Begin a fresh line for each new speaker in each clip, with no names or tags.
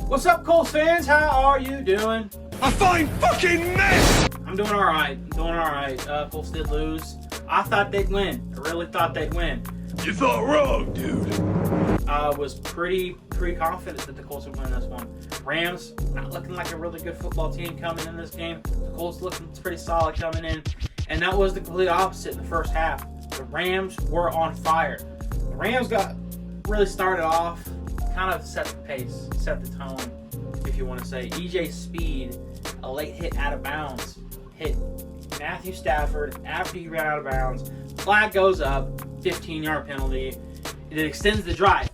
What's up, Colts fans? How are you doing?
A fine fucking mess!
I'm doing all right. Colts did lose. I thought they'd win. I really thought they'd win.
You thought wrong, dude.
I was pretty confident that the Colts would win this one. Rams not looking like a really good football team coming in this game. The Colts looking pretty solid coming in. And that was the complete opposite in the first half. The Rams were on fire. The Rams got really started off, kind of set the pace, set the tone, if you want to say. EJ Speed, a late hit out of bounds, hit Matthew Stafford after he ran out of bounds. Flag goes up, 15-yard penalty. It extends the drive.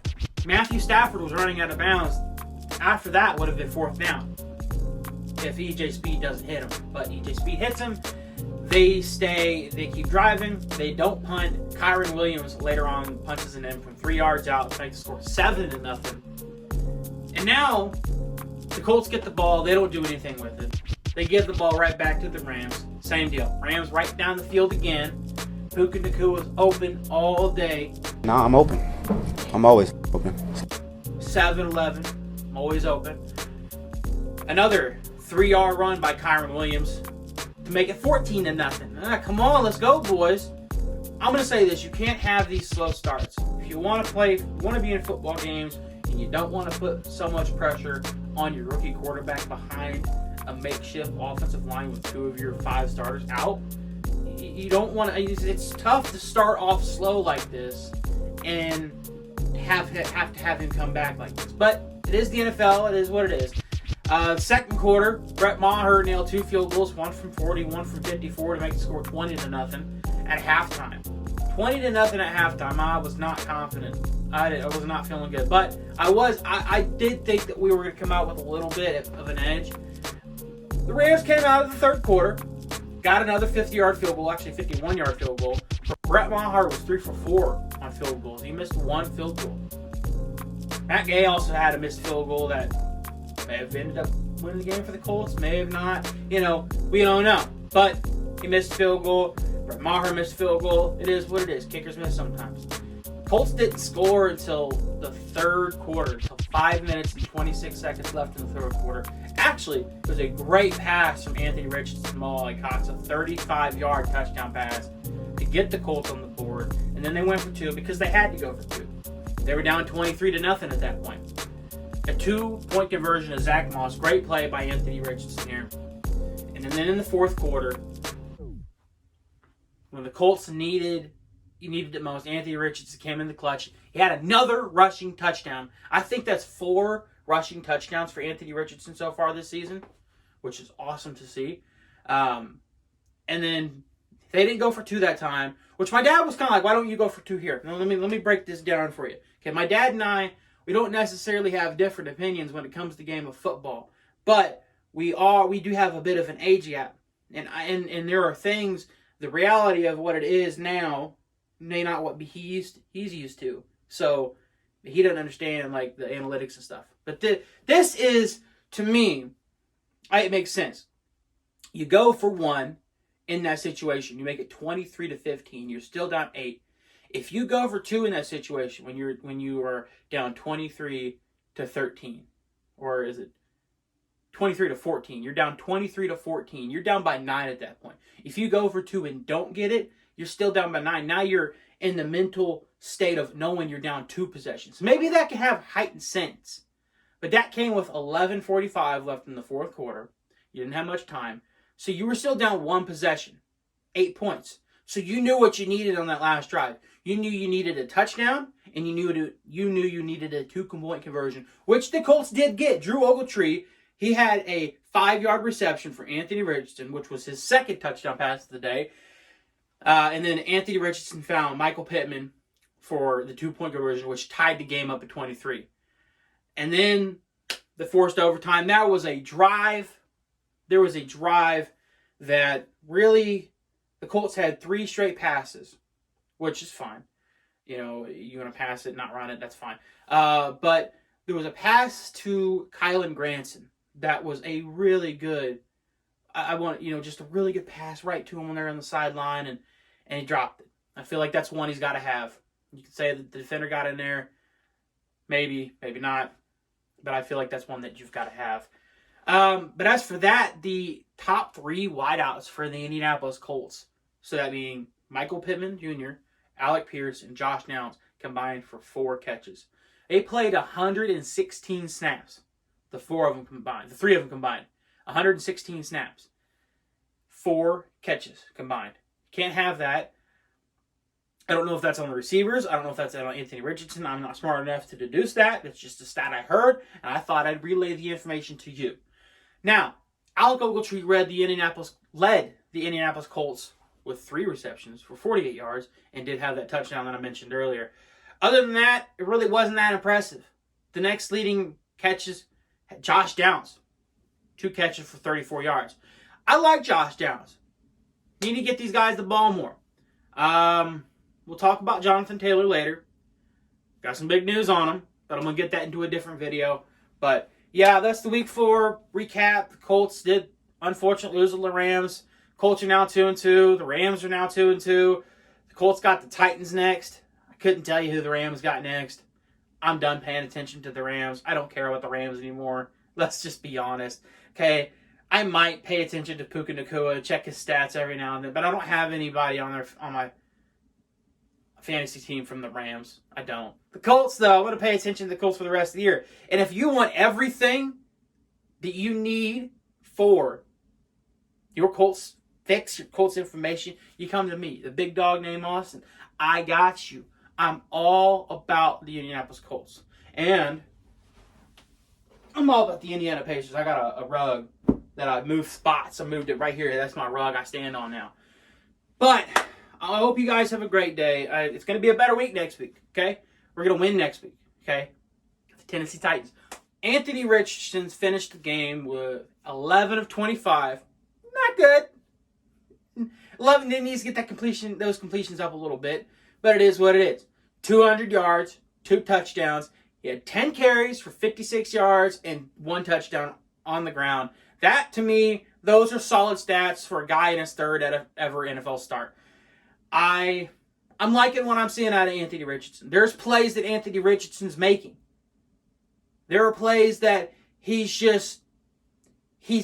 Matthew Stafford was running out of bounds. After that would have been fourth down if EJ Speed doesn't hit him. But EJ Speed hits him. They keep driving. They don't punt. Kyron Williams later on punches an in from 3 yards out to make the score 7-0. And now the Colts get the ball. They don't do anything with it. They give the ball right back to the Rams. Same deal. Rams right down the field again. Puka Nacua was open all day.
Nah, I'm open. I'm always open.
7-11. I'm always open. Another 3-yard run by Kyron Williams to make it 14-0. Come on, let's go, boys. I'm going to say this. You can't have these slow starts. If you want to be in football games, and you don't want to put so much pressure on your rookie quarterback behind a makeshift offensive line with 2 of your 5 starters out, you don't want to. It's tough to start off slow like this and have to have him come back like this. But it is the NFL. It is what it is. Second quarter, Brett Maher nailed 2 field goals, 1 from 40, 1 from 54 to make the score 20-0 at halftime. 20-0 at halftime. I was not confident. I was not feeling good, but I did think that we were going to come out with a little bit of an edge. The Rams came out of the third quarter, got another 50-yard field goal, actually 51-yard field goal. Brett Maher was 3 for 4 on field goals. He missed 1 field goal. Matt Gay also had a missed field goal that may have ended up winning the game for the Colts, may have not. We don't know. But he missed a field goal. Brett Maher missed a field goal. It is what it is. Kickers miss sometimes. Colts didn't score until the third quarter, until 5 minutes and 26 seconds left in the third quarter. Actually, it was a great pass from Anthony Richardson. He caught a 35-yard touchdown pass to get the Colts on the board. And then they went for 2 because they had to go for 2. They were down 23-0 at that point. A 2-point conversion of Zach Moss. Great play by Anthony Richardson here. And then in the fourth quarter, when the Colts needed it most, Anthony Richardson came in the clutch. He had another rushing touchdown. I think that's 4 rushing touchdowns for Anthony Richardson so far this season, which is awesome to see. And then they didn't go for 2 that time, which my dad was kind of like, why don't you go for 2 here? Now, let me break this down for you. Okay, my dad and I, we don't necessarily have different opinions when it comes to the game of football, but we do have a bit of an age gap, and there are things. The reality of what it is now may not what he's used to, so he doesn't understand like the analytics and stuff. But this is, to me, it makes sense. You go for 1 in that situation, you make it 23-15. You're still down 8. If you go for 2 in that situation, when you are down 23-13, or is it 23-14? You're down 23-14. You're down by 9 at that point. If you go for 2 and don't get it, you're still down by 9. Now you're in the mental state of knowing you're down 2 possessions. Maybe that can have heightened sense, but that came with 11:45 left in the fourth quarter. You didn't have much time, so you were still down 1 possession, 8 points. So you knew what you needed on that last drive. You knew you needed a touchdown, and you knew you needed a 2-point conversion, which the Colts did get. Drew Ogletree, he had a 5-yard reception for Anthony Richardson, which was his second touchdown pass of the day. And then Anthony Richardson found Michael Pittman for the 2-point conversion, which tied the game up at 23. And then the forced overtime. There was a drive that really, the Colts had 3 straight passes, which is fine. You want to pass it, not run it, that's fine. But there was a pass to Kylan Granson that was a really good, just a really good pass right to him when they're on the sideline, and he dropped it. I feel like that's one he's got to have. You could say that the defender got in there, maybe, maybe not. but I feel like that's one that you've got to have. But as for that, the top 3 wideouts for the Indianapolis Colts, so that being Michael Pittman Jr., Alec Pierce, and Josh Downs, combined for 4 catches. They played 116 snaps. The 3 of them combined. 116 snaps. 4 catches combined. Can't have that. I don't know if that's on the receivers. I don't know if that's on Anthony Richardson. I'm not smart enough to deduce that. It's just a stat I heard, and I thought I'd relay the information to you. Now, Alec Ogletree led the Indianapolis Colts with 3 receptions for 48 yards and did have that touchdown that I mentioned earlier. Other than that, it really wasn't that impressive. The next leading catches, Josh Downs. 2 catches for 34 yards. I like Josh Downs. Need to get these guys the ball more. We'll talk about Jonathan Taylor later. Got some big news on him, but I'm going to get that into a different video. But, yeah, that's the Week 4 recap. The Colts did, unfortunately, lose to the Rams. Colts are now 2-2. The Rams are now 2-2. The Colts got the Titans next. I couldn't tell you who the Rams got next. I'm done paying attention to the Rams. I don't care about the Rams anymore. Let's just be honest. Okay, I might pay attention to Puka Nacua, check his stats every now and then, but I don't have anybody on my fantasy team from the Rams. I don't. The Colts, though, I'm going to pay attention to the Colts for the rest of the year. And if you want everything that you need for your Colts fix, your Colts information, you come to me, the big dog named Austin. I got you. I'm all about the Indianapolis Colts. And I'm all about the Indiana Pacers. I got a rug that I moved spots. I moved it right here. That's my rug I stand on now. But I hope you guys have a great day. It's going to be a better week next week, okay? We're going to win next week, okay? The Tennessee Titans. Anthony Richardson finished the game with 11 of 25. Not good. 11 didn't need to get those completions up a little bit, but it is what it is. 200 yards, 2 touchdowns. He had 10 carries for 56 yards and 1 touchdown on the ground. That, to me, those are solid stats for a guy in his 3rd ever NFL start. I'm liking what I'm seeing out of Anthony Richardson. There's plays that Anthony Richardson's making. There are plays that he's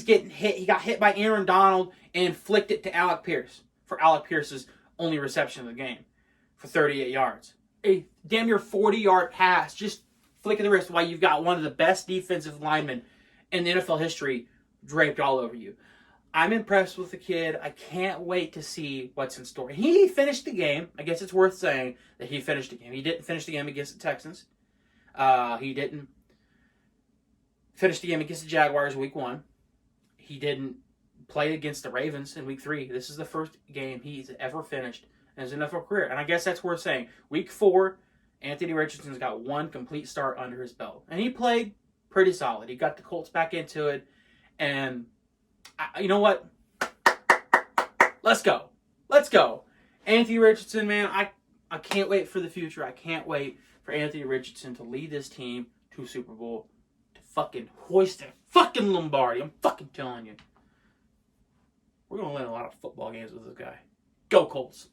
getting hit. He got hit by Aaron Donald and flicked it to Alec Pierce for Alec Pierce's only reception of the game for 38 yards. A damn near 40-yard pass, just flicking the wrist while you've got one of the best defensive linemen in the NFL history draped all over you. I'm impressed with the kid. I can't wait to see what's in store. He finished the game. I guess it's worth saying that he finished the game. He didn't finish the game against the Texans. He didn't finish the game against the Jaguars week 1. He didn't play against the Ravens in week 3. This is the first game he's ever finished in his NFL career. And I guess that's worth saying. Week 4, Anthony Richardson's got 1 complete start under his belt. And he played pretty solid. He got the Colts back into it. And you know what? Let's go. Let's go. Anthony Richardson, man, I can't wait for the future. I can't wait for Anthony Richardson to lead this team to Super Bowl, to fucking hoist the fucking Lombardi. I'm fucking telling you. We're going to win a lot of football games with this guy. Go Colts.